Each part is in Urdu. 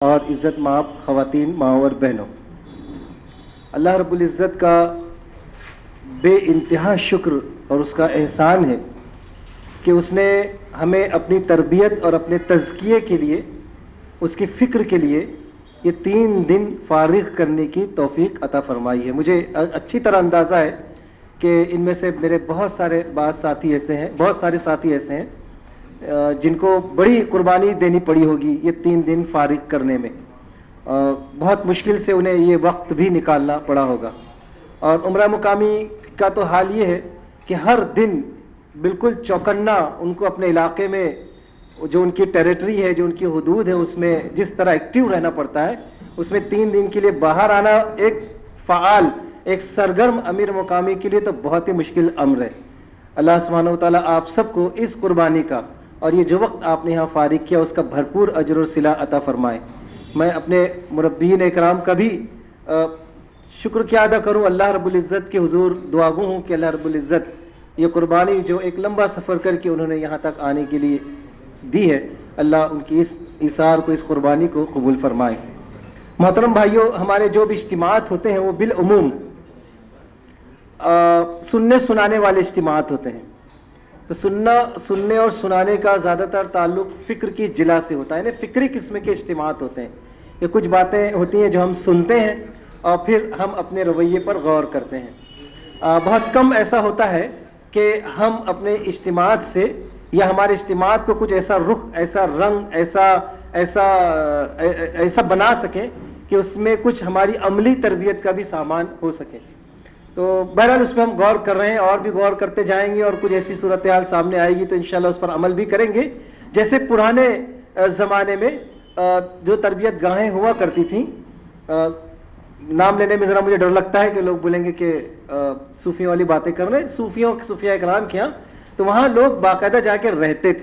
اور عزت مآب خواتین ماؤں اور بہنوں، اللہ رب العزت کا بے انتہا شکر اور اس کا احسان ہے کہ اس نے ہمیں اپنی تربیت اور اپنے تزکیے کے لیے، اس کی فکر کے لیے یہ 3 دن فارغ کرنے کی توفیق عطا فرمائی ہے۔ مجھے اچھی طرح اندازہ ہے کہ ان میں سے میرے بہت سارے ساتھی ایسے ہیں جن کو بڑی قربانی دینی پڑی ہوگی یہ 3 دن فارغ کرنے میں، بہت مشکل سے انہیں یہ وقت بھی نکالنا پڑا ہوگا۔ اور عمرہ مقامی کا تو حال یہ ہے کہ ہر دن بالکل چوکنا ان کو اپنے علاقے میں جو ان کی ٹیریٹری ہے، جو ان کی حدود ہے، اس میں جس طرح ایکٹیو رہنا پڑتا ہے، اس میں 3 دن کے لیے باہر آنا ایک فعال، ایک سرگرم امیر مقامی کے لیے تو بہت ہی مشکل امر ہے۔ اللہ سبحانہ وتعالیٰ آپ سب کو اس قربانی کا اور یہ جو وقت آپ نے یہاں فارغ کیا اس کا بھرپور اجر و صلہ عطا فرمائے۔ میں اپنے مربین اکرام کا بھی شکر کیا ادا کروں، اللہ رب العزت کے حضور دعا گو ہوں کہ اللہ رب العزت یہ قربانی جو ایک لمبا سفر کر کے انہوں نے یہاں تک آنے کے لیے دی ہے، اللہ ان کی اس ایثار کو، اس قربانی کو قبول فرمائے۔ محترم بھائیوں، ہمارے جو بھی اجتماعات ہوتے ہیں وہ بالعموم سننے سنانے والے اجتماعات ہوتے ہیں۔ تو سننے اور سنانے کا زیادہ تر تعلق فکر کی جلا سے ہوتا ہے، یعنی فکری قسم کے اجتماعات ہوتے ہیں۔ یہ کچھ باتیں ہوتی ہیں جو ہم سنتے ہیں اور پھر ہم اپنے رویے پر غور کرتے ہیں۔ بہت کم ایسا ہوتا ہے کہ ہم اپنے اجتماعات سے یا ہمارے اجتماعات کو کچھ ایسا رخ، ایسا رنگ، ایسا بنا سکیں کہ اس میں کچھ ہماری عملی تربیت کا بھی سامان ہو سکے۔ تو بہرحال اس پہ ہم غور کر رہے ہیں اور بھی غور کرتے جائیں گے، اور کچھ ایسی صورتحال سامنے آئے گی تو انشاءاللہ اس پر عمل بھی کریں گے۔ جیسے پرانے زمانے میں جو تربیت گاہیں ہوا کرتی تھیں، نام لینے میں ذرا مجھے ڈر لگتا ہے کہ لوگ بولیں گے کہ صوفیوں والی باتیں کر رہے ہیں، صوفیاء اکرام کے یہاں تو وہاں لوگ باقاعدہ جا کے رہتے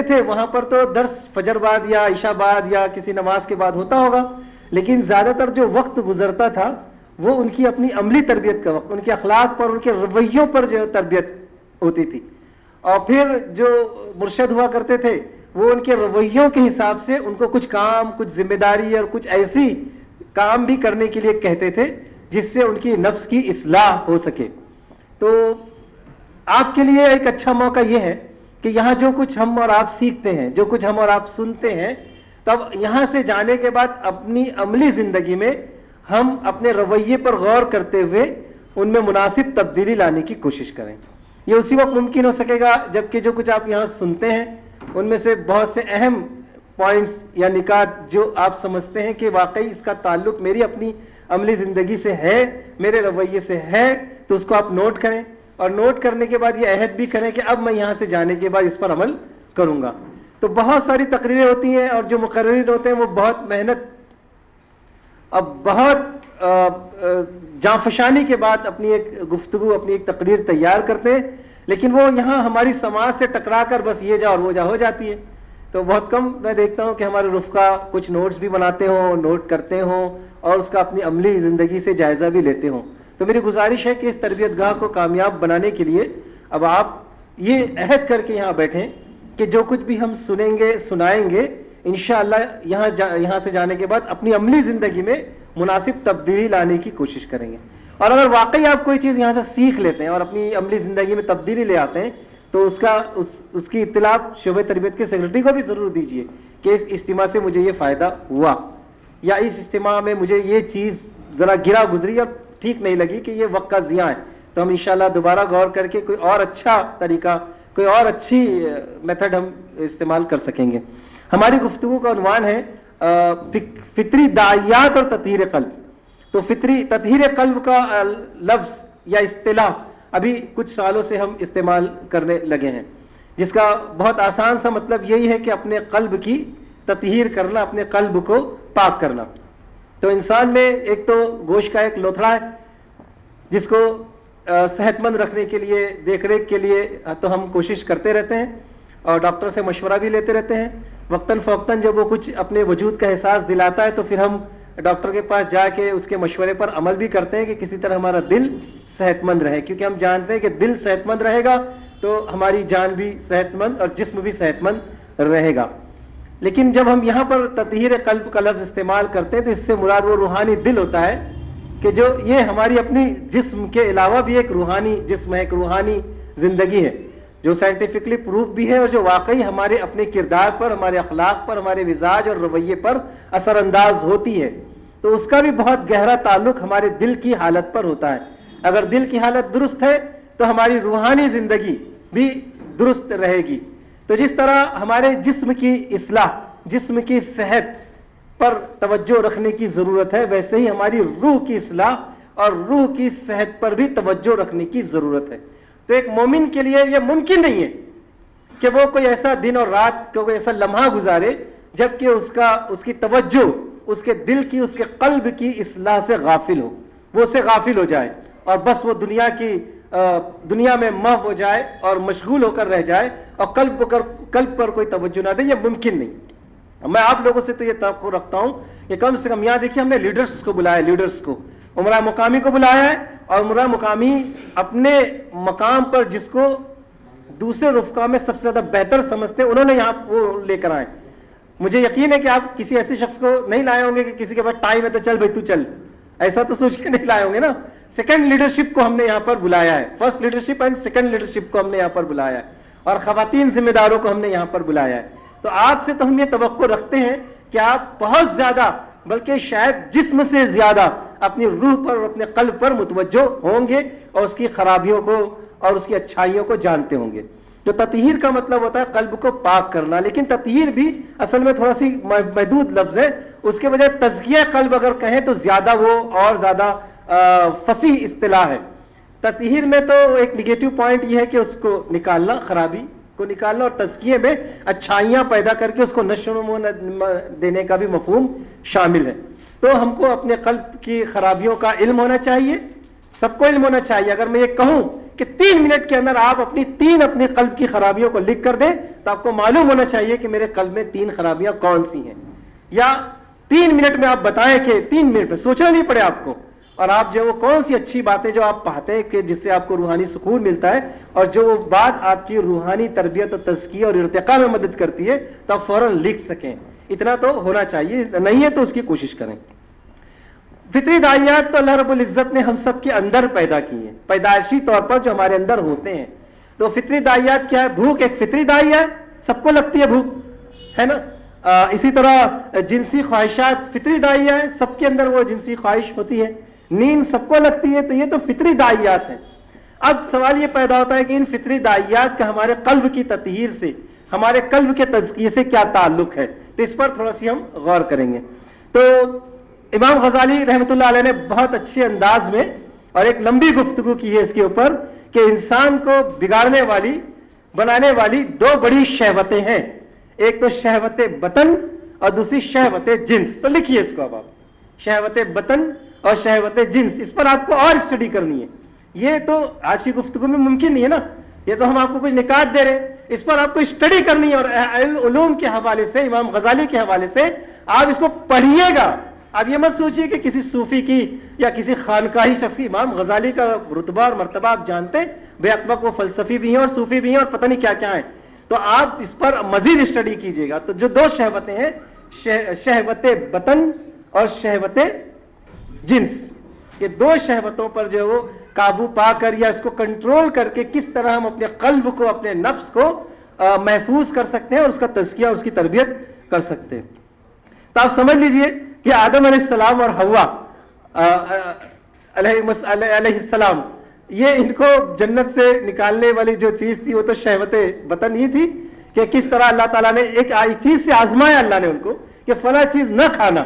تھے وہاں پر تو درس فجر بعد یا عشاء بعد یا کسی نماز کے بعد ہوتا ہوگا، لیکن زیادہ تر جو وقت گزرتا تھا وہ ان کی اپنی عملی تربیت کا وقت، ان کے اخلاق پر، ان کے رویوں پر جو تربیت ہوتی تھی۔ اور پھر جو مرشد ہوا کرتے تھے وہ ان کے رویوں کے حساب سے ان کو کچھ کام، کچھ ذمہ داری اور کچھ ایسی کام بھی کرنے کے لیے کہتے تھے جس سے ان کی نفس کی اصلاح ہو سکے۔ تو آپ کے لیے ایک اچھا موقع یہ ہے کہ یہاں جو کچھ ہم اور آپ سیکھتے ہیں، جو کچھ ہم اور آپ سنتے ہیں، تب یہاں سے جانے کے بعد اپنی عملی زندگی میں ہم اپنے رویے پر غور کرتے ہوئے ان میں مناسب تبدیلی لانے کی کوشش کریں۔ یہ اسی وقت ممکن ہو سکے گا جبکہ جو کچھ آپ یہاں سنتے ہیں ان میں سے بہت سے اہم پوائنٹس یا نکات جو آپ سمجھتے ہیں کہ واقعی اس کا تعلق میری اپنی عملی زندگی سے ہے، میرے رویے سے ہے، تو اس کو آپ نوٹ کریں، اور نوٹ کرنے کے بعد یہ عہد بھی کریں کہ اب میں یہاں سے جانے کے بعد اس پر عمل کروں گا۔ تو بہت ساری تقریریں ہوتی ہیں اور جو مقررین ہوتے ہیں وہ بہت محنت، اب بہت جانفشانی کے بعد اپنی ایک گفتگو، اپنی ایک تقریر تیار کرتے ہیں، لیکن وہ یہاں ہماری سماج سے ٹکرا کر بس یہ جا اور وہ جا ہو جاتی ہے۔ تو بہت کم میں دیکھتا ہوں کہ ہمارے رفقا کچھ نوٹس بھی بناتے ہوں، نوٹ کرتے ہوں اور اس کا اپنی عملی زندگی سے جائزہ بھی لیتے ہوں۔ تو میری گزارش ہے کہ اس تربیت گاہ کو کامیاب بنانے کے لیے اب آپ یہ عہد کر کے یہاں بیٹھیں کہ جو کچھ بھی ہم سنیں گے، سنائیں گے، انشاءاللہ یہاں سے جانے کے بعد اپنی عملی زندگی میں مناسب تبدیلی لانے کی کوشش کریں گے۔ اور اگر واقعی آپ کوئی چیز یہاں سے سیکھ لیتے ہیں اور اپنی عملی زندگی میں تبدیلی لے آتے ہیں تو اس کی اطلاع شعبہ تربیت کے سیکرٹری کو بھی ضرور دیجیے کہ اس اجتماع سے مجھے یہ فائدہ ہوا، یا اس اجتماع میں مجھے یہ چیز ذرا گرا گزری اور ٹھیک نہیں لگی کہ یہ وقت کا ضیاع ہے، تو ہم انشاءاللہ دوبارہ غور کر کے کوئی اور اچھا طریقہ، کوئی اور اچھی میتھڈ ہم استعمال کر سکیں گے۔ ہماری گفتگو کا عنوان ہے فطری داعیات اور تطہیر قلب۔ تو فطری تطہیر قلب کا لفظ یا اصطلاح ابھی کچھ سالوں سے ہم استعمال کرنے لگے ہیں، جس کا بہت آسان سا مطلب یہی ہے کہ اپنے قلب کی تطہیر کرنا، اپنے قلب کو پاک کرنا۔ تو انسان میں ایک تو گوشت کا ایک لوتھڑا ہے جس کو صحت مند رکھنے کے لیے، دیکھ ریکھ کے لیے تو ہم کوشش کرتے رہتے ہیں اور ڈاکٹر سے مشورہ بھی لیتے رہتے ہیں۔ وقتاً فوقتاً جب وہ کچھ اپنے وجود کا احساس دلاتا ہے تو پھر ہم ڈاکٹر کے پاس جا کے اس کے مشورے پر عمل بھی کرتے ہیں کہ کسی طرح ہمارا دل صحت مند رہے، کیونکہ ہم جانتے ہیں کہ دل صحت مند رہے گا تو ہماری جان بھی صحت مند اور جسم بھی صحت مند رہے گا۔ لیکن جب ہم یہاں پر تطہیر قلب کا لفظ استعمال کرتے ہیں تو اس سے مراد وہ روحانی دل ہوتا ہے کہ جو یہ ہماری اپنی جسم کے علاوہ بھی ایک روحانی جسم ہے، ایک روحانی زندگی ہے جو سائنٹیفکلی پروف بھی ہے اور جو واقعی ہمارے اپنے کردار پر، ہمارے اخلاق پر، ہمارے مزاج اور رویے پر اثر انداز ہوتی ہے. تو اس کا بھی بہت گہرا تعلق ہمارے دل کی حالت پر ہوتا ہے. اگر دل کی حالت درست ہے تو ہماری روحانی زندگی بھی درست رہے گی. تو جس طرح ہمارے جسم کی اصلاح، جسم کی صحت پر توجہ رکھنے کی ضرورت ہے، ویسے ہی ہماری روح کی اصلاح اور روح کی صحت پر بھی توجہ رکھنے کی ضرورت ہے. تو ایک مومن کے لیے یہ ممکن نہیں ہے کہ وہ کوئی ایسا دن اور رات کوئی ایسا لمحہ گزارے جبکہ اس کی توجہ اس کے دل کی، اس کے قلب کی اصلاح سے غافل ہو، وہ اس سے غافل ہو جائے اور بس وہ دنیا میں محو ہو جائے اور مشغول ہو کر رہ جائے اور قلب پر کوئی توجہ نہ دے. یہ ممکن نہیں. میں آپ لوگوں سے تو یہ توقع رکھتا ہوں کہ کم سے کم یہاں دیکھیے ہم نے لیڈرز کو بلایا، لیڈرز کو، عمرہ مقامی کو بلایا ہے، اور عمرہ مقامی اپنے مقام پر جس کو دوسرے رفقا میں سب سے زیادہ بہتر سمجھتے ہیں انہوں نے یہاں وہ لے کر آئے. مجھے یقین ہے کہ آپ کسی ایسے شخص کو نہیں لائے ہوں گے کہ کسی کے پاس ٹائم ہے تو چل بھائی تو چل، ایسا تو سوچ کے نہیں لائے ہوں گے نا. سیکنڈ لیڈرشپ کو ہم نے یہاں پر بلایا ہے، first leadership and second leadership کو ہم نے یہاں پر بلایا ہے، اور خواتین ذمہ داروں کو ہم نے یہاں پر بلایا ہے. تو آپ سے تو ہم یہ توقع رکھتے ہیں کہ آپ بہت زیادہ، بلکہ شاید جسم سے زیادہ اپنی روح پر اور اپنے قلب پر متوجہ ہوں گے اور اس کی خرابیوں کو اور اس کی اچھائیوں کو جانتے ہوں گے. تو تطہیر کا مطلب ہوتا ہے قلب کو پاک کرنا، لیکن تطہیر بھی اصل میں تھوڑا سی محدود لفظ ہے. اس کے بجائے تزکیہ قلب اگر کہیں تو زیادہ وہ اور زیادہ فصیح اصطلاح ہے. تطہیر میں تو ایک نگیٹو پوائنٹ یہ ہے کہ اس کو نکالنا، خرابی کو نکالنا، اور تزکیے میں اچھائیاں پیدا کر کے اس کو نشو و نما دینے کا بھی مفہوم شامل ہے. تو ہم کو اپنے قلب کی خرابیوں کا علم ہونا چاہیے، سب کو علم ہونا چاہیے. اگر میں یہ کہوں کہ 3 منٹ کے اندر آپ اپنی قلب کی خرابیوں کو لکھ کر دیں تو آپ کو معلوم ہونا چاہیے کہ میرے قلب میں 3 خرابیاں کون سی ہیں. یا 3 منٹ میں آپ بتائیں کہ 3 منٹ میں سوچنا نہیں پڑے آپ کو، اور آپ جو وہ کون سی اچھی باتیں جو آپ پاتے ہیں کہ جس سے آپ کو روحانی سکون ملتا ہے اور جو وہ بات آپ کی روحانی تربیت اور تزکیہ اور ارتقاء میں مدد کرتی ہے تو آپ فوراً لکھ سکیں. اتنا تو ہونا چاہیے، نہیں ہے تو اس کی کوشش کریں. فطری داعیات تو اللہ رب العزت نے ہم سب کے اندر پیدا کی ہیں، پیدائشی طور پر جو ہمارے اندر ہوتے ہیں. تو فطری داعیات کیا ہے؟ بھوک ایک فطری داعی ہے، سب کو لگتی ہے بھوک، ہے نا. اسی طرح جنسی خواہشات فطری داعیہ ہیں، سب کے اندر وہ جنسی خواہش ہوتی ہے. نیند سب کو لگتی ہے، تو یہ تو فطری داعیات ہیں. اب سوال یہ پیدا ہوتا ہے کہ ان فطری داعیات کا ہمارے قلب کی تطہیر سے، ہمارے قلب کے تزکیے سے کیا تعلق ہے؟ تو اس پر تھوڑا سی ہم غور کریں گے. تو امام غزالی رحمۃ اللہ علیہ نے بہت اچھے انداز میں اور ایک لمبی گفتگو کی ہے اس کے اوپر کہ انسان کو بگاڑنے والی، بنانے والی 2 بڑی شہوتیں ہیں. ایک تو شہوت بطن اور دوسری شہوت جنس. تو لکھیے اس کو اب آپ، شہوت بطن اور شہوت جنس، اس پر آپ کو اور اسٹڈی کرنی ہے. یہ تو آج کی گفتگو میں ممکن نہیں ہے نا، یہ تو ہم آپ کو کچھ نکات دے رہے ہیں، اس پر آپ کو اسٹڈی کرنی ہے. اور علوم کے حوالے سے، امام غزالی کے حوالے سے آپ اس کو پڑھیے گا. آپ یہ مت سوچیے کہ کسی صوفی کی یا کسی خانقاہی شخص کی، امام غزالی کا رتبہ اور مرتبہ آپ جانتے، بے اکبک وہ فلسفی بھی ہیں اور صوفی بھی ہیں اور پتہ نہیں کیا کیا ہیں. تو آپ اس پر مزید اسٹڈی کیجئے گا. تو جو 2 شہوتیں ہیں، شہوت بطن اور شہوت جنس، یہ 2 شہوتوں پر جو وہ قابو پا کر یا اس کو کنٹرول کر کے کس طرح ہم اپنے قلب کو، اپنے نفس کو محفوظ کر سکتے ہیں اور اس کا تزکیہ، اس کی تربیت کر سکتے ہیں. تو آپ سمجھ لیجئے کہ آدم علیہ السلام اور حوا علیہ السلام، یہ ان کو جنت سے نکالنے والی جو چیز تھی وہ تو شہوت بطن ہی تھی کہ کس طرح اللہ تعالیٰ نے ایک چیز سے آزمایا اللہ نے ان کو کہ فلاں چیز نہ کھانا،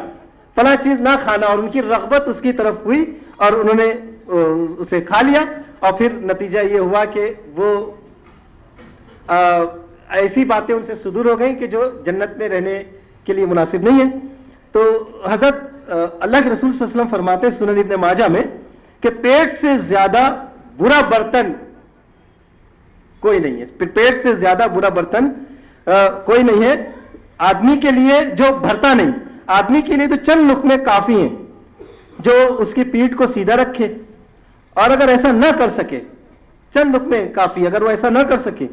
فلاں چیز نہ کھانا، اور ان کی رغبت اس کی طرف ہوئی اور انہوں نے اسے کھا لیا. اور پھر نتیجہ یہ ہوا کہ وہ ایسی باتیں ان سے صدور ہو گئیں کہ جو جنت میں رہنے کے لیے مناسب نہیں ہے. تو حضرت اللہ کے رسول صلی اللہ علیہ وسلم فرماتے ہیں سنن ابن ماجہ میں کہ پیٹ سے زیادہ برا برتن کوئی نہیں ہے، پیٹ سے زیادہ برا برتن کوئی نہیں ہے آدمی کے لیے جو بھرتا نہیں. آدمی کے لیے تو چند لقمے کافی ہیں جو اس کی پیٹھ کو سیدھا رکھے، اور اگر ایسا نہ کر سکے، چند لقمے کافی، اگر وہ ایسا نہ کر سکے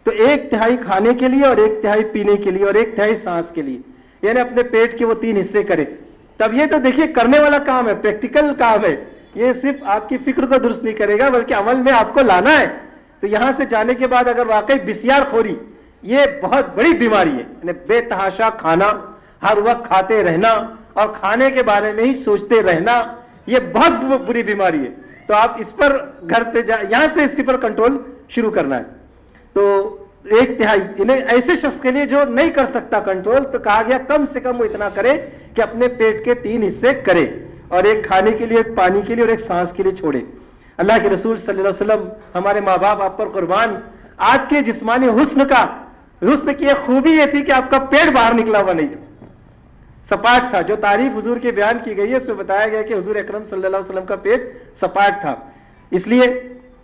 تو 1/3 کھانے کے لیے اور 1/3 پینے کے لیے اور 1/3 سانس کے لیے، یعنی اپنے پیٹ کے وہ 3 حصے کرے. تب یہ تو دیکھیے کرنے والا کام ہے، پریکٹیکل کام ہے، یہ صرف آپ کی فکر کو درست نہیں کرے گا بلکہ عمل میں آپ کو لانا ہے. تو یہاں سے جانے کے بعد اگر واقعی بسیار خوری یہ بہت بڑی بیماری ہے، یعنی بے تحاشا کھانا، ہر وقت کھاتے رہنا اور کھانے کے بارے میں ہی سوچتے رہنا، یہ بہت بری بیماری ہے. تو آپ اس پر گھر پہ یہاں سے اس کے پر کنٹرول شروع کرنا ہے. تو 1/3 یعنی ایسے شخص کے لیے جو نہیں کر سکتا کنٹرول، تو کہا گیا کم سے کم وہ اتنا کرے کہ اپنے پیٹ کے 3 حصے کرے، اور 1 کھانے کے لیے، 1 پانی کے لیے اور 1 سانس کے لیے چھوڑے. اللہ کے رسول صلی اللہ علیہ وسلم، ہمارے ماں باپ آپ پر قربان، آپ کے جسمانی حسن کی ایک خوبی یہ تھی کہ آپ کا پیٹ باہر نکلا ہوا نہیں تھا، سپاٹ تھا. جو تعریف حضور کی بیان کی گئی ہے اس میں بتایا گیا کہ حضور اکرم صلی اللہ علیہ وسلم کا پیٹ سپاٹ تھا. اس لیے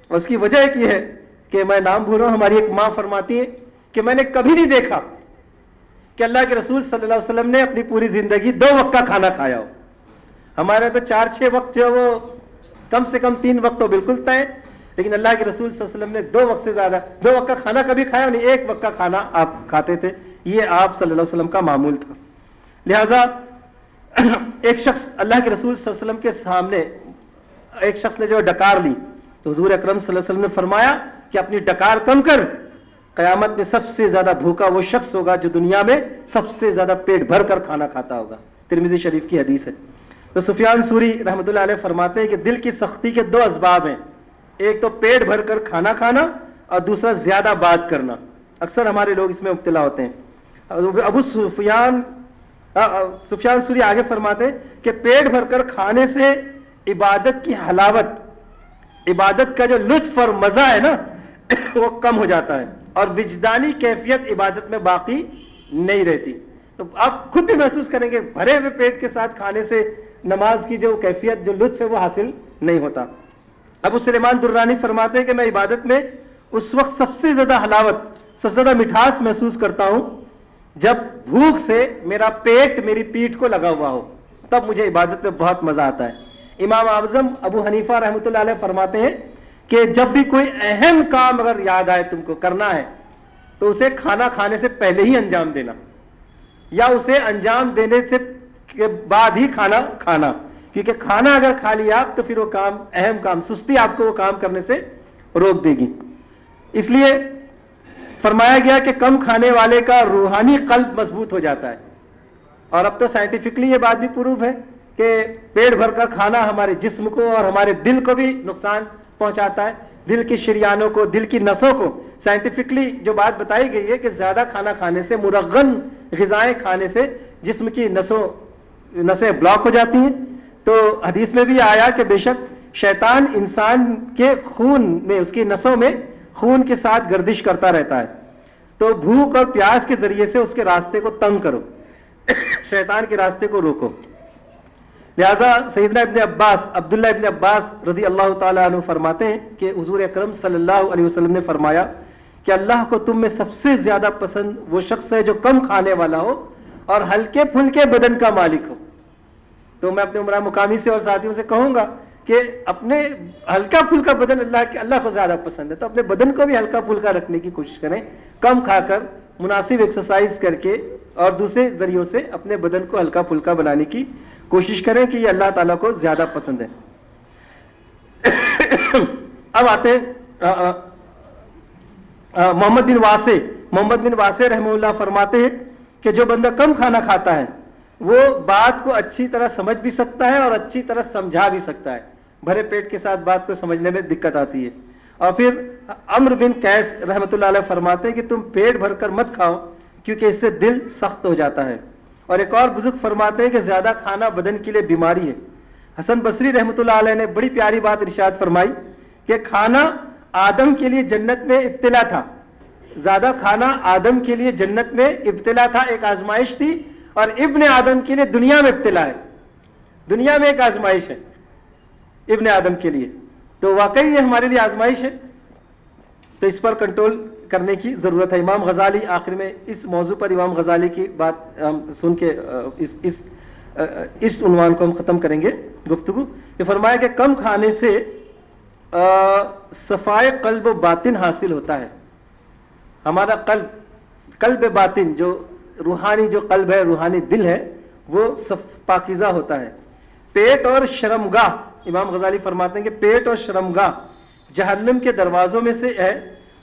اس کی وجہ ایک یہ ہے کہ میں نام بھول رہا ہوں، ہماری ایک ماں فرماتی ہے کہ میں نے کبھی نہیں دیکھا کہ اللہ کے رسول صلی اللہ علیہ وسلم نے اپنی پوری زندگی 2 وقت کا کھانا کھایا ہو. ہمارے تو 4-6 وقت جو وہ کم سے کم 3 وقت تو بالکل طے، لیکن اللہ کے رسول صلی اللہ علیہ وسلم نے 2 وقت سے زیادہ 2 وقت کا کھانا کبھی کھایا نہیں، 1 وقت کا کھانا آپ کھاتے تھے. یہ آپ صلی اللہ علیہ وسلم کا معمول تھا. لہذا ایک شخص اللہ کے رسول صلی اللہ علیہ وسلم کے سامنے، ایک شخص نے جو ڈکار لی تو حضور اکرم صلی اللہ علیہ وسلم نے فرمایا کہ اپنی ڈکار کم کر، قیامت میں سب سے زیادہ بھوکا وہ شخص ہوگا جو دنیا میں سب سے زیادہ پیٹ بھر کر کھانا کھاتا ہوگا. ترمذی شریف کی حدیث ہے. تو سفیان ثوری رحمۃ اللہ علیہ فرماتے ہیں کہ دل کی سختی کے 2 اسباب ہیں، ایک تو پیٹ بھر کر کھانا کھانا اور دوسرا زیادہ بات کرنا. اکثر ہمارے لوگ اس میں مبتلا ہوتے ہیں. ابو سفیان ثوری آگے فرماتے ہیں کہ پیٹ بھر کر کھانے سے عبادت کی حلاوت، عبادت کا جو لطف اور مزہ ہے نا وہ کم ہو جاتا ہے، اور وجدانی کیفیت عبادت میں باقی نہیں رہتی. تو آپ خود بھی محسوس کریں گے بھرے ہوئے پیٹ کے ساتھ کھانے سے نماز کی جو کیفیت، جو لطف ہے وہ حاصل نہیں ہوتا. ابو سلیمان درانی فرماتے ہیں کہ میں عبادت میں اس وقت سب سے زیادہ حلاوت، سب سے زیادہ مٹھاس محسوس کرتا ہوں جب بھوک سے میرا پیٹ میری پیٹھ کو لگا ہوا ہو، تب مجھے عبادت میں بہت مزہ آتا ہے. امام اعظم ابو حنیفہ رحمۃ اللہ علیہ فرماتے ہیں کہ جب بھی کوئی اہم کام اگر یاد آئے تم کو کرنا ہے تو اسے کھانا کھانے سے پہلے ہی انجام دینا، یا اسے انجام دینے سے کے بعد ہی کھانا کھانا، کیونکہ کھانا اگر کھا لیا آپ تو پھر وہ کام، اہم کام، سستی آپ کو وہ کام کرنے سے روک دے گی. اس لیے فرمایا گیا کہ کم کھانے والے کا روحانی قلب مضبوط ہو جاتا ہے. اور اب تو سائنٹیفکلی یہ بات بھی پروف ہے کہ پیٹ بھر کر کھانا ہمارے جسم کو اور ہمارے دل کو بھی نقصان پہنچاتا ہے، دل کی شریانوں کو، دل کی نسوں کو. سائنٹیفکلی جو بات بتائی گئی ہے کہ زیادہ کھانا کھانے سے، مرغن غذائیں کھانے سے جسم کی نسیں بلاک ہو جاتی ہیں. تو حدیث میں بھی آیا کہ بے شک شیطان انسان کے خون میں، اس کی نسوں میں خون کے ساتھ گردش کرتا رہتا ہے. تو بھوک اور پیاس کے ذریعے سے اس کے راستے کو تنگ کرو، شیطان کے راستے کو روکو. لہذا سیدنا ابن عباس، عبداللہ ابن عباس رضی اللہ تعالیٰ عنہ فرماتے ہیں کہ حضور اکرم صلی اللہ علیہ وسلم نے فرمایا کہ اللہ کو تم میں سب سے زیادہ پسند وہ شخص ہے جو کم کھانے والا ہو اور ہلکے پھلکے بدن کا مالک ہو. تو میں اپنے عمرہ مقامی سے اور ساتھیوں سے کہوں گا کہ اپنے ہلکا پھلکا بدن اللہ کو زیادہ پسند ہے، تو اپنے بدن کو بھی ہلکا پھلکا رکھنے کی کوشش کریں، کم کھا کر، مناسب ایکسرسائز کر کے اور دوسرے ذریعوں سے اپنے بدن کو ہلکا پھلکا بنانے کی کوشش کریں کہ یہ اللہ تعالیٰ کو زیادہ پسند ہے. اب آتے ہیں محمد بن واسع رحمہ اللہ فرماتے ہیں کہ جو بندہ کم کھانا کھاتا ہے وہ بات کو اچھی طرح سمجھ بھی سکتا ہے اور اچھی طرح سمجھا بھی سکتا ہے. بھرے پیٹ کے ساتھ بات کو سمجھنے میں دقت آتی ہے. اور پھر عمرو بن قیس رحمۃ اللہ علیہ فرماتے ہیں کہ تم پیٹ بھر کر مت کھاؤ کیونکہ اس سے دل سخت ہو جاتا ہے. اور ایک اور بزرگ فرماتے ہیں کہ زیادہ کھانا بدن کے لیے بیماری ہے. حسن بصری رحمۃ اللہ علیہ نے بڑی پیاری بات ارشاد فرمائی کہ کھانا آدم کے لیے جنت میں ابتلا تھا، زیادہ کھانا آدم کے لیے جنت میں ابتلا تھا، ایک آزمائش تھی، اور ابن آدم کے لیے دنیا میں ابتلا ہے، دنیا میں ایک آزمائش ہے ابن آدم کے لیے. تو واقعی یہ ہمارے لیے آزمائش ہے، تو اس پر کنٹرول کرنے کی ضرورت ہے. امام غزالی آخر میں اس موضوع پر امام غزالی کی بات ہم سن کے اس عنوان کو ہم ختم کریں گے گفتگو. یہ فرمایا کہ کم کھانے سے صفائے قلب و باطن حاصل ہوتا ہے. ہمارا قلب باطن جو روحانی جو قلب ہے، روحانی دل ہے، وہ پاکیزہ ہوتا ہے. پیٹ اور شرمگاہ، امام غزالی فرماتے ہیں کہ پیٹ اور شرمگاہ جہنم کے دروازوں میں سے ہے،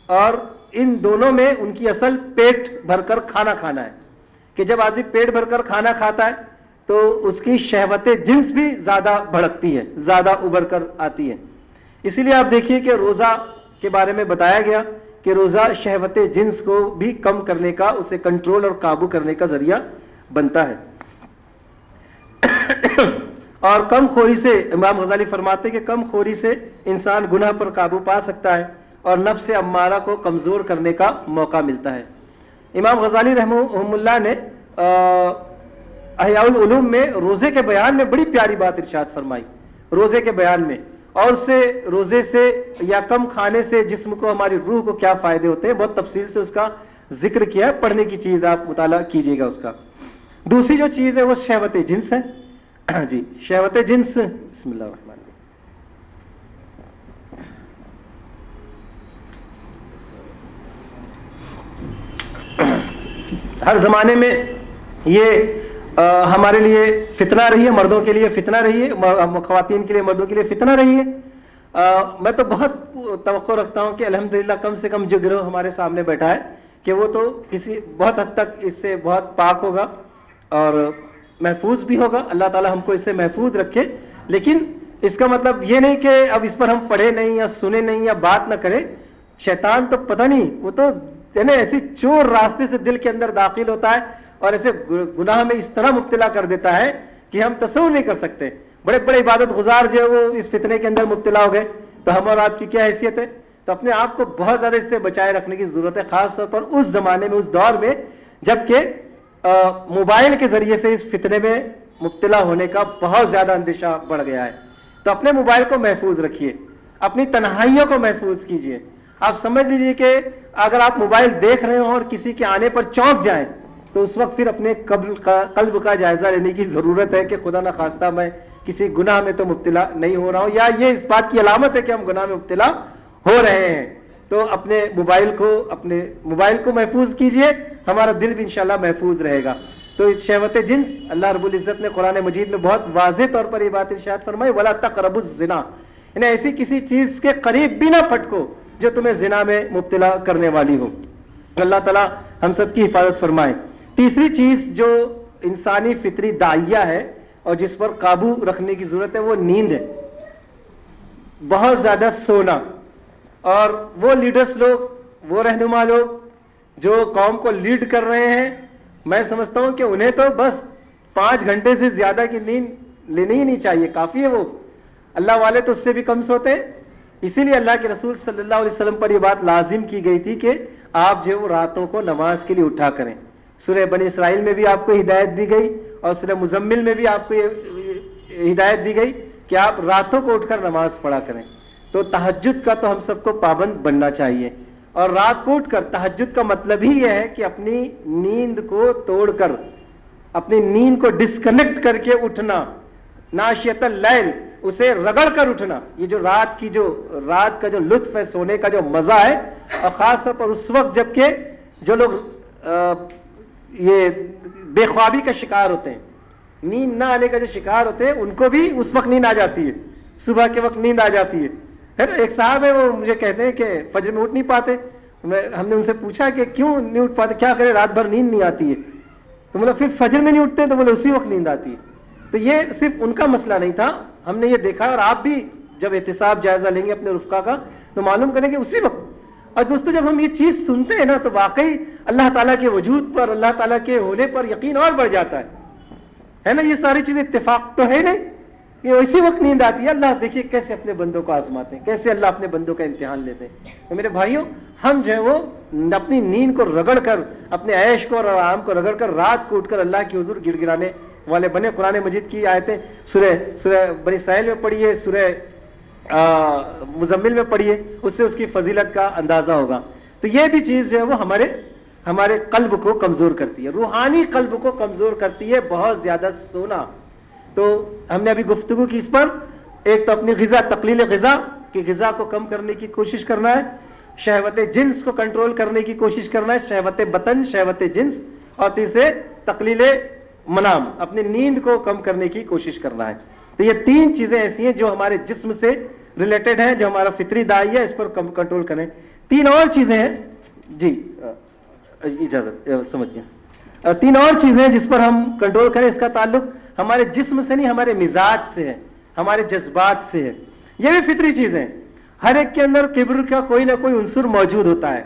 اور ان دونوں میں ان کی اصل پیٹ بھر کر کھانا کھانا ہے، کہ جب آدمی پیٹ بھر کر کھانا کھاتا ہے تو اس کی شہوت جنس بھی زیادہ بھڑکتی ہے، زیادہ ابھر کر آتی ہے. اسی لیے آپ دیکھیے کہ روزہ کے بارے میں بتایا گیا کہ روزہ شہوت جنس کو بھی کم کرنے کا، اسے کنٹرول اور قابو کرنے کا ذریعہ بنتا ہے. اور کم خوری سے، امام غزالی فرماتے ہیں کہ کم خوری سے انسان گناہ پر قابو پا سکتا ہے اور نفس امارہ کو کمزور کرنے کا موقع ملتا ہے. امام غزالی رحمہ اللہ نے احیاء العلوم میں روزے کے بیان میں بڑی پیاری بات ارشاد فرمائی. روزے کے بیان میں، اور روزے سے یا کم کھانے سے جسم کو، ہماری روح کو کیا فائدے ہوتے ہیں، بہت تفصیل سے اس کا ذکر کیا ہے. پڑھنے کی چیز، آپ مطالعہ کیجئے گا اس کا. دوسری جو چیز ہے وہ شہوت جنس ہے. جی، شہوت جنس، بسم اللہ الرحمن الرحیم. ہر زمانے میں یہ ہمارے لیے فتنہ رہی ہے، مردوں کے لیے فتنہ رہی ہے، خواتین کے لیے، مردوں کے لیے فتنہ رہی ہے. میں تو بہت توقع رکھتا ہوں کہ الحمدللہ کم سے کم جو گروہ ہمارے سامنے بیٹھا ہے کہ وہ تو کسی بہت حد تک اس سے بہت پاک ہوگا اور محفوظ بھی ہوگا. اللہ تعالی ہم کو اس سے محفوظ رکھے. لیکن اس کا مطلب یہ نہیں کہ اب اس پر ہم پڑھے نہیں یا سنے نہیں یا بات نہ کریں. شیطان تو پتہ نہیں، وہ تو ایسی چور راستے سے دل کے اندر داخل ہوتا ہے اور ایسے گناہ میں اس طرح مبتلا کر دیتا ہے کہ ہم تصور نہیں کر سکتے. بڑے بڑے عبادت گزار جو ہے وہ اس فتنے کے اندر مبتلا ہو گئے، تو ہم اور آپ کی کیا حیثیت ہے؟ تو اپنے آپ کو بہت زیادہ اس سے بچائے رکھنے کی ضرورت ہے، خاص طور پر اس زمانے میں، اس دور میں جب کہ موبائل کے ذریعے سے اس فتنے میں مبتلا ہونے کا بہت زیادہ اندیشہ بڑھ گیا ہے. تو اپنے موبائل کو محفوظ رکھیے، اپنی تنہائیوں کو محفوظ کیجئے. آپ سمجھ لیجئے کہ اگر آپ موبائل دیکھ رہے ہوں اور کسی کے آنے پر چونک جائیں تو اس وقت پھر اپنے قلب کا جائزہ لینے کی ضرورت ہے کہ خدا نخواستہ میں کسی گناہ میں تو مبتلا نہیں ہو رہا ہوں، یا یہ اس بات کی علامت ہے کہ ہم گناہ میں مبتلا ہو رہے ہیں. تو اپنے موبائل کو محفوظ کیجئے، ہمارا دل بھی انشاءاللہ محفوظ رہے گا. تو شہوت جنس، اللہ رب العزت نے قرآن مجید میں بہت واضح طور پر یہ بات ارشاد فرمائی، وَلَا تَقْرَبُوا الزِّنَا، یعنی ایسی کسی چیز کے قریب بھی نہ پھٹکو جو تمہیں زنا میں مبتلا کرنے والی ہو. اللہ تعالیٰ ہم سب کی حفاظت فرمائے. تیسری چیز جو انسانی فطری داعیہ ہے اور جس پر قابو رکھنے کی ضرورت ہے وہ نیند ہے. بہت زیادہ سونا. اور وہ لیڈرز لوگ، وہ رہنما لوگ جو قوم کو لیڈ کر رہے ہیں، میں سمجھتا ہوں کہ انہیں تو بس 5 گھنٹے سے زیادہ کی نیند لینی ہی نہیں چاہیے، کافی ہے. وہ اللہ والے تو اس سے بھی کم سوتے ہیں. اسی لیے اللہ کے رسول صلی اللہ علیہ وسلم پر یہ بات لازم کی گئی تھی کہ آپ جو راتوں کو نماز کے لیے اٹھا کریں. سورہ بنی اسرائیل میں بھی آپ کو ہدایت دی گئی اور سورہ مزمل میں بھی آپ کو یہ ہدایت دی گئی کہ آپ راتوں کو اٹھ کر نماز پڑھا کریں. تو تہجد کا تو ہم سب کو پابند بننا چاہیے. اور رات کو اٹھ کر، تہجد کا مطلب ہی یہ ہے کہ اپنی نیند کو توڑ کر، اپنی نیند کو ڈسکنیکٹ کر کے اٹھنا، ناشیۃ اللیل، اسے رگڑ کر اٹھنا. یہ جو رات کا جو لطف ہے، سونے کا جو مزہ ہے، اور خاص طور پر اس وقت جب کہ جو لوگ یہ بے خوابی کا شکار ہوتے ہیں، نیند نہ آنے کا جو شکار ہوتے ہیں، ان کو بھی اس وقت نیند آ جاتی ہے، صبح کے وقت نیند آ جاتی ہے. ایک صاحب ہے، وہ مجھے کہتے ہیں کہ فجر میں اٹھ نہیں پاتے. ہم نے ان سے پوچھا کہ کیوں نہیں اٹھ پاتے، کیا کرے، رات بھر نیند نہیں آتی ہے. تو بولا پھر فجر میں نہیں اٹھتے، تو بولے اسی وقت نیند آتی ہے. تو یہ صرف ان کا مسئلہ نہیں تھا، ہم نے یہ دیکھا. اور آپ بھی جب احتساب جائزہ لیں گے اپنے رفقا کا تو معلوم کریں گے اسی وقت. اور دوستو جب ہم یہ چیز سنتے ہیں نا تو واقعی اللہ تعالیٰ کے وجود پر، اللہ تعالیٰ کے ہونے پر یقین اور بڑھ جاتا ہے نا. یہ ساری چیزیں اتفاق تو ہے نہیں، یہ اسی وقت نیند آتی ہے. اللہ دیکھیے کیسے اپنے بندوں کو آزماتے ہیں، کیسے اللہ اپنے بندوں کا امتحان لیتے ہیں. تو میرے بھائیوں، ہم جو ہے وہ اپنی نیند کو رگڑ کر، اپنے عیش کو اور آرام کو رگڑ کر رات کو اٹھ کر اللہ کی حضور گڑ گڑانے والے بنے. قرآن مجید کی آیتیں سورہ بنی اسرائیل میں پڑھیے، سورہ مزمل میں پڑھیے، اس سے اس کی فضیلت کا اندازہ ہوگا. تو یہ بھی چیز جو ہے وہ ہمارے قلب کو کمزور کرتی ہے، روحانی قلب کو کمزور کرتی ہے بہت زیادہ سونا. تو ہم نے ابھی گفتگو کی اس پر. ایک تو اپنی غذا، تقلیل غذا، کہ غذا کو کم کرنے کی کوشش کرنا ہے. شہوت جنس کو کنٹرول کرنے کی کوشش کرنا ہے، شہوت بطن، شہوت جنس، اور تیسرے تقلیل منام، اپنی نیند کو کم کرنے کی کوشش کرنا ہے۔ تو یہ تین چیزیں ایسی ہیں جو ہمارے جسم سے ریلیٹڈ ہیں، جو ہمارا فطری داعی ہے، اس پر کنٹرول کریں۔ تین اور چیزیں ہیں، جی اجازت سمجھ گیا، تین اور چیزیں جس پر ہم کنٹرول کریں، اس کا تعلق ہمارے جسم سے نہیں، ہمارے مزاج سے ہے، ہمارے جذبات سے ہے۔ یہ بھی فطری چیزیں، ہر ایک کے اندر کبر کا کوئی نہ کوئی عنصر موجود ہوتا ہے،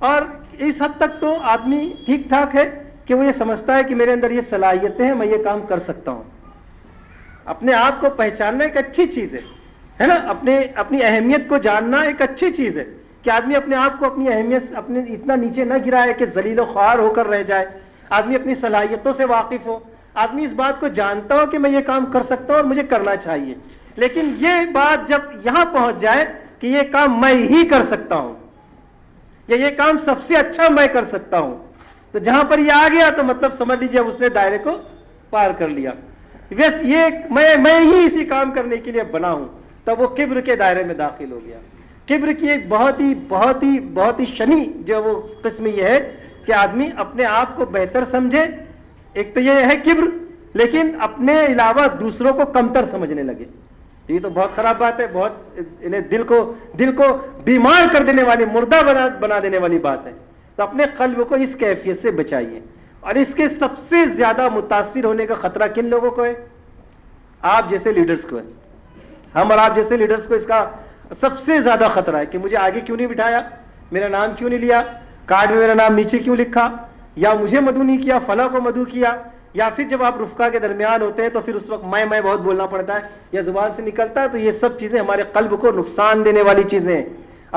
اور اس حد تک تو آدمی ٹھیک ٹھاک ہے کہ وہ یہ سمجھتا ہے کہ میرے اندر یہ صلاحیتیں ہیں، میں یہ کام کر سکتا ہوں۔ اپنے آپ کو پہچاننا ایک اچھی چیز ہے نا، اپنی اہمیت کو جاننا ایک اچھی چیز ہے کہ آدمی اپنے آپ کو اپنی اہمیت اپنے اتنا نیچے نہ گرائے کہ ذلیل و خوار ہو کر رہ جائے، آدمی اپنی صلاحیتوں سے واقف ہو، آدمی اس بات کو جانتا ہو کہ میں یہ کام کر سکتا ہوں اور مجھے کرنا چاہیے، لیکن یہ بات جب یہاں پہنچ جائے کہ یہ کام میں ہی کر سکتا ہوں یا یہ کام سب سے اچھا میں کر سکتا ہوں، تو جہاں پر یہ آ گیا تو مطلب سمجھ لیجیے اب اس نے دائرے کو پار کر لیا، بس یہ میں ہی اسی کام کرنے کے لیے بنا ہوں، تب وہ کبر کے دائرے میں داخل ہو گیا۔ کبر کی ایک بہت ہی شنی جو وہ قسم یہ ہے کہ آدمی اپنے آپ کو بہتر سمجھے، ایک تو یہ ہے کبر، لیکن اپنے علاوہ دوسروں کو کمتر سمجھنے لگے۔ یہ تو بہت خراب بات ہے، بہت انہیں دل کو بیمار کر دینے والی، مردہ بنا دینے والی بات ہے۔ تو اپنے قلب کو اس کیفیت سے بچائیے، اور اس کے سب سے زیادہ متاثر ہونے کا خطرہ کن لوگوں کو ہے؟ آپ جیسے لیڈرز کو ہے، ہم اور آپ جیسے لیڈرز کو اس کا سب سے زیادہ خطرہ ہے کہ مجھے آگے کیوں نہیں بٹھایا، میرا نام کیوں نہیں لیا، کارڈ میں میرا نام نیچے کیوں لکھا، یا مجھے مدعو نہیں کیا، فلاں کو مدعو کیا، یا پھر جب آپ رفقا کے درمیان ہوتے ہیں تو پھر اس وقت میں بہت بولنا پڑتا ہے یا زبان سے نکلتا ہے، تو یہ سب چیزیں ہمارے قلب کو نقصان دینے والی چیزیں ہیں۔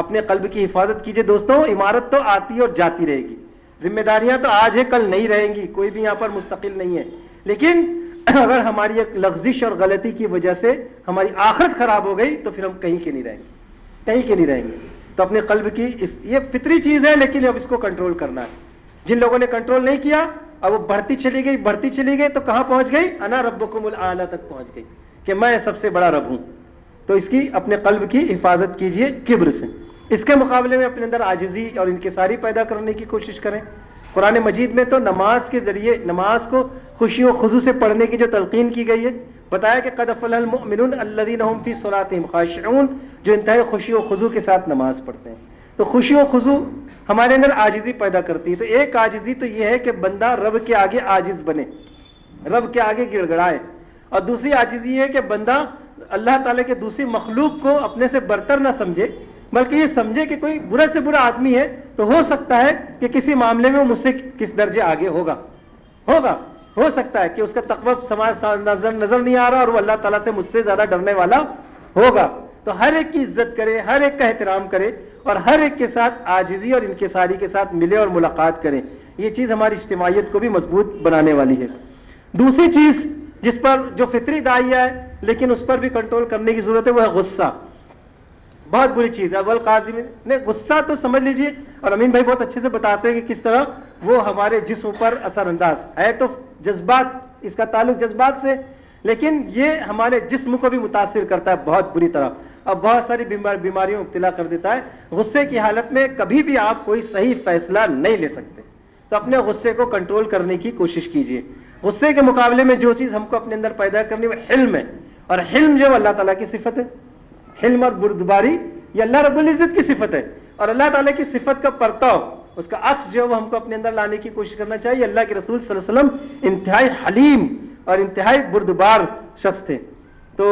اپنے قلب کی حفاظت کیجئے دوستوں، عمارت تو آتی اور جاتی رہے گی، ذمہ داریاں تو آج ہے کل نہیں رہیں گی، کوئی بھی یہاں پر مستقل نہیں ہے، لیکن اگر ہماری ایک لغزش اور غلطی کی وجہ سے ہماری آخرت خراب ہو گئی تو پھر ہم کہیں کے نہیں رہیں گے، کہیں کے نہیں رہیں گے۔ تو اپنے قلب کی یہ فطری چیز ہے، لیکن اب اس کو کنٹرول کرنا ہے۔ جن لوگوں نے کنٹرول نہیں کیا، اب وہ بڑھتی چلی گئی تو کہاں پہنچ گئی؟ انا ربکم الاعلی تک پہنچ گئی کہ میں سب سے بڑا رب ہوں۔ تو اس کی اپنے قلب کی حفاظت کیجئے کبر سے۔ اس کے مقابلے میں اپنے اندر عاجزی اور انکساری پیدا کرنے کی کوشش کریں۔ قرآن مجید میں تو نماز کے ذریعے نماز کو خوشی و خضوع سے پڑھنے کی جو تلقین کی گئی ہے، بتایا کہ قد افلح المؤمنون الذین هم فی صلاتهم خاشعون، جو انتہائی خوشی و خضوع کے ساتھ نماز پڑھتے ہیں۔ تو خوشی و خضوع ہمارے اندر عاجزی پیدا کرتی ہے۔ تو ایک عاجزی تو یہ ہے کہ بندہ رب کے آگے عاجز بنے، رب کے آگے گڑ گڑائے، اور دوسری عاجزی یہ ہے کہ بندہ اللہ تعالیٰ کے دوسری مخلوق کو اپنے سے برتر نہ سمجھے، بلکہ یہ سمجھے کہ کوئی برا سے برا آدمی ہے تو ہو سکتا ہے کہ کسی معاملے میں وہ مجھ سے کس درجے آگے ہوگا، ہو سکتا ہے کہ اس کا تقوی نظر نہیں آ رہا اور وہ اللہ تعالیٰ سے مجھ سے زیادہ ڈرنے والا ہوگا۔ تو ہر ایک کی عزت کرے، ہر ایک کا احترام کرے، اور ہر ایک کے ساتھ عاجزی اور انکساری کے ساتھ ملے اور ملاقات کریں۔ یہ چیز ہماری اجتماعیت کو بھی مضبوط بنانے والی ہے۔ دوسری چیز جس پر جو فطری داعیہ ہے لیکن اس پر بھی کنٹرول کرنے کی ضرورت ہے، وہ ہے غصہ۔ بہت بری چیز ہے۔ والقاظم نے غصہ تو سمجھ لیجئے، اور امین بھائی بہت اچھے سے بتاتے ہیں کہ کس طرح وہ ہمارے جسم پر اثر انداز ہے۔ تو جذبات، اس کا تعلق جذبات سے، لیکن یہ ہمارے جسم کو بھی متاثر کرتا ہے بہت بری طرح، اور بہت ساری بیماریوں میں مبتلا کر دیتا ہے۔ غصے کی حالت میں کبھی بھی آپ کوئی صحیح فیصلہ نہیں لے سکتے۔ تو اپنے غصے کو کنٹرول کرنے کی کوشش کیجئے۔ غصے کے مقابلے میں جو چیز ہم کو اپنے اندر پیدا کرنی وہ حلم ہے، اور حلم جو اللہ تعالیٰ کی صفت ہے، حلم اور بردباری یہ اللہ رب العزت کی صفت ہے، اور اللہ تعالیٰ کی صفت کا پرتاؤ، اس کا عکس جو ہے وہ ہم کو اپنے اندر لانے کی کوشش کرنا چاہیے۔ اللہ کے رسول صلی اللہ علیہ وسلم انتہائی حلیم اور انتہائی بردبار شخص تھے۔ تو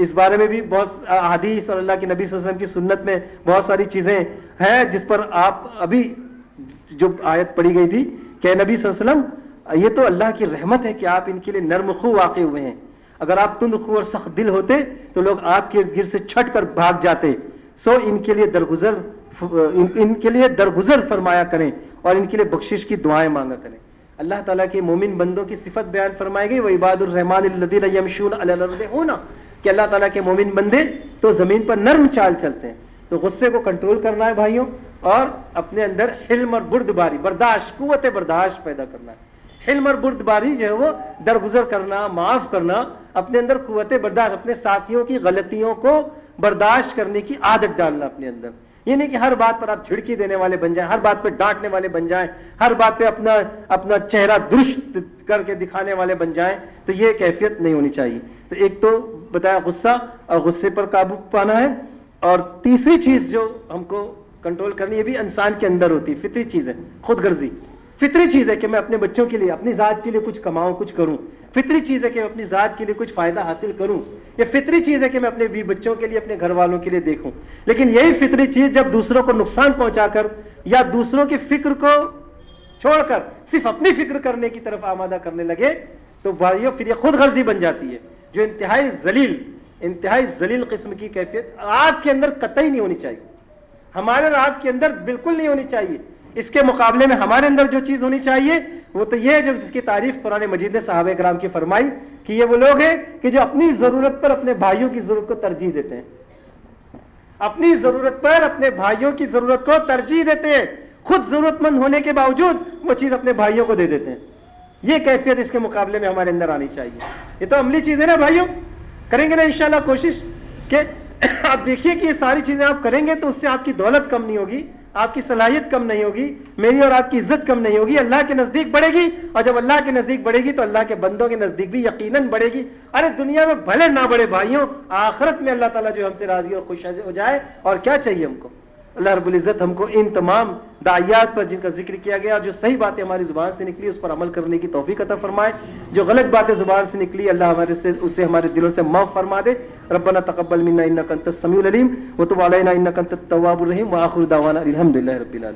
اس بارے میں بھی بہت احادیث اور اللہ کے نبی صلی اللہ علیہ وسلم کی سنت میں بہت ساری چیزیں ہیں جس پر آپ ابھی جو آیت پڑھی گئی تھی کہ نبی صلی اللہ علیہ وسلم، یہ تو اللہ کی رحمت ہے کہ آپ ان کے لیے نرم خو واقع ہوئے ہیں۔ اگر آپ تند خو اور سخت دل ہوتے تو لوگ آپ کے گرد سے چھٹ کر بھاگ جاتے۔ سو ان کے لیے درگزر فرمایا کریں اور ان کے لیے بخشش کی دعائیں مانگا کریں۔ اللہ تعالیٰ کے مومن بندوں کی صفت بیان فرمائی گئی، وعباد الرحمن الذین یمشون علی الارض ہونا، کہ اللہ تعالیٰ کے مومن بندے تو زمین پر نرم چال چلتے ہیں۔ تو غصے کو کنٹرول کرنا ہے بھائیوں، اور اپنے اندر حلم اور بردباری، برداشت، قوت برداشت پیدا کرنا ہے۔ حلم اور بردباری جو ہے وہ درگزر کرنا، معاف کرنا، اپنے اندر قوت برداشت، اپنے ساتھیوں کی غلطیوں کو برداشت کرنے کی عادت ڈالنا اپنے اندر۔ یہ نہیں کہ ہر بات پر آپ جھڑکی دینے والے بن جائیں، ہر بات پہ ڈانٹنے والے بن جائیں، ہر بات پہ اپنا چہرہ درست کر کے دکھانے والے بن جائیں، تو یہ کیفیت نہیں ہونی چاہیے۔ تو ایک تو بتایا غصہ، اور غصے پر قابو پانا ہے، اور تیسری چیز جو ہم کو کنٹرول کرنی، یہ بھی انسان کے اندر ہوتی ہے، فطری چیز ہے، خود غرضی فطری چیز ہے کہ میں اپنے بچوں کے لیے، اپنی ذات کے لیے کچھ کماؤں، کچھ کروں، فطری چیز ہے کہ میں اپنی ذات کے لیے کچھ فائدہ حاصل کروں، یہ فطری چیز ہے کہ میں اپنے بیوی بچوں کے لیے، اپنے گھر والوں کے لیے دیکھوں۔ لیکن یہی فطری چیز جب دوسروں کو نقصان پہنچا کر یا دوسروں کی فکر کو چھوڑ کر صرف اپنی فکر کرنے کی طرف آمادہ کرنے لگے تو بھائیوں پھر یہ خود غرضی بن جاتی ہے، جو انتہائی ذلیل قسم کی کیفیت آپ کے اندر قطعی نہیں ہونی چاہیے، ہمارے اور آپ کے اندر بالکل نہیں ہونی چاہیے۔ اس کے مقابلے میں ہمارے اندر جو چیز ہونی چاہیے وہ تو یہ ہے جس کی تعریف قرآن مجید نے صحابہ کرام کی فرمائی کہ یہ وہ لوگ ہیں کہ جو اپنی ضرورت پر اپنے بھائیوں کی ضرورت کو ترجیح دیتے ہیں، اپنی ضرورت پر اپنے بھائیوں کی ضرورت کو ترجیح دیتے ہیں، خود ضرورت مند ہونے کے باوجود وہ چیز اپنے بھائیوں کو دے دیتے ہیں۔ یہ کیفیت اس کے مقابلے میں ہمارے اندر آنی چاہیے۔ یہ تو عملی چیز ہے نا بھائیوں، کریں گے نا انشاءاللہ کوشش کہ آپ دیکھیے کہ یہ ساری چیزیں آپ کریں گے تو اس سے آپ کی دولت کم نہیں ہوگی، آپ کی صلاحیت کم نہیں ہوگی، میری اور آپ کی عزت کم نہیں ہوگی، اللہ کے نزدیک بڑھے گی، اور جب اللہ کے نزدیک بڑھے گی تو اللہ کے بندوں کے نزدیک بھی یقیناً بڑھے گی۔ ارے دنیا میں بھلے نہ بڑھے بھائیوں، آخرت میں اللہ تعالیٰ جو ہم سے راضی اور خوش ہو جائے، اور کیا چاہیے ہم کو۔ اللہ رب العزت ہم کو ان تمام داعیات پر جن کا ذکر کیا گیا، جو صحیح باتیں ہماری زبان سے نکلی اس پر عمل کرنے کی توفیق عطا فرمائے، جو غلط باتیں زبان سے نکلی اللہ اسے ہمارے دلوں سے معاف فرما دے۔ ربنا تقبل منا انک انت السمیع العلیم وتب علینا انک انت التواب الرحیم، وآخر دعوانا الحمدللہ رب العالمین۔